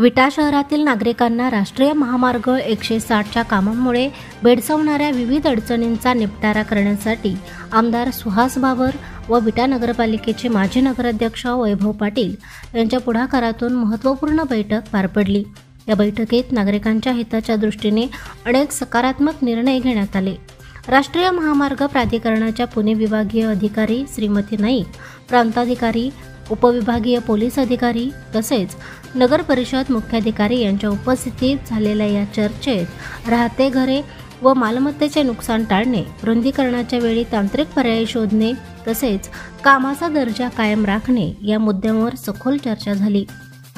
विटा शहरातील नागरिकांना राष्ट्रीय महामार्ग 160च्या कामांमुळे भेडसावणाऱ्या विविध अडचणींचा निपटारा करण्यासाठी आमदार सुहास बाबर व विटा नगरपालिकेचे माजी नगराध्यक्ष वैभव पाटील यांच्या पुढाकारातून महत्त्वपूर्ण बैठक पार पडली। या बैठकीत नागरिकांच्या हिताच्या दृष्टीने अनेक सकारात्मक निर्णय घेण्यात आले। राष्ट्रीय महामार्ग प्राधिकरणाच्या पुणे विभागीय अधिकारी श्रीमती नाईक, प्रांताधिकारी, उपविभागीय पोलीस अधिकारी तसेच नगर परिषद मुख्याधिकारी यांच्या उपस्थितीत झालेल्या या चर्चेत राहते घरे व मालमत्तेचे नुकसान टाळणे, रुंदीकरणाच्या वेळी तांत्रिक पर्याय शोधणे तसेच कामाचा दर्जा कायम राखणे या मुद्द्यांवर सखोल चर्चा झाली।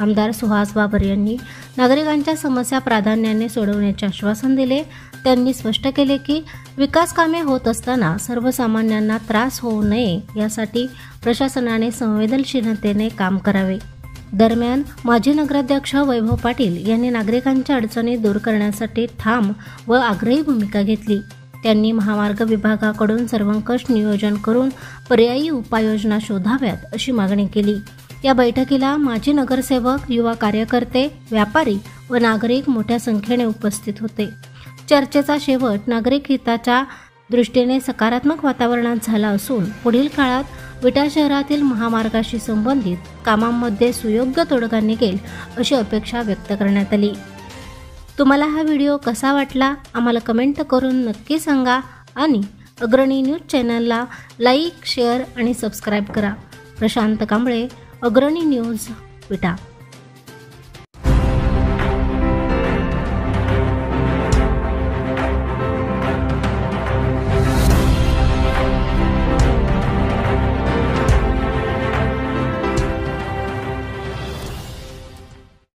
आमदार सुहास बाबर यांनी नागरिकांच्या समस्या प्राधान्याने सोडवण्याचे आश्वासन दिले। त्यांनी स्पष्ट केले की विकास कामे होत असताना सर्वसामान्यांना त्रास होऊ नये यासाठी प्रशासनाने संवेदनशीलतेने काम करावे। दरम्यान माजी नगराध्यक्ष वैभव पाटील यांनी नागरिकांच्या अडचणी दूर करण्यासाठी ठाम व आग्रही भूमिका घेतली। त्यांनी महामार्ग विभागाकडून सर्वंकष नियोजन करून पर्यायी उपाययोजना शोधाव्यात अशी मागणी केली। या बैठकीला माजी नगरसेवक, युवा कार्यकर्ते, व्यापारी व नागरिक मोठ्या संख्येने उपस्थित होते। चर्चेचा शेवट नागरिक हिताच्या दृष्टीने सकारात्मक वातावरणात झाला असून पुढील काळात विटा शहरातील महामार्गाशी संबंधित कामांमध्ये सुयोग्य तोडगा निघेल अशी अपेक्षा व्यक्त करण्यात आली। तुम्हाला हा व्हिडिओ कसा वाटला आम्हाला कमेंट करून नक्की सांगा आणि अग्रणी न्यूज चॅनलला लाईक, शेअर आणि सबस्क्राईब करा। प्रशांत कांबळे, अग्रणी न्यूज, विटा।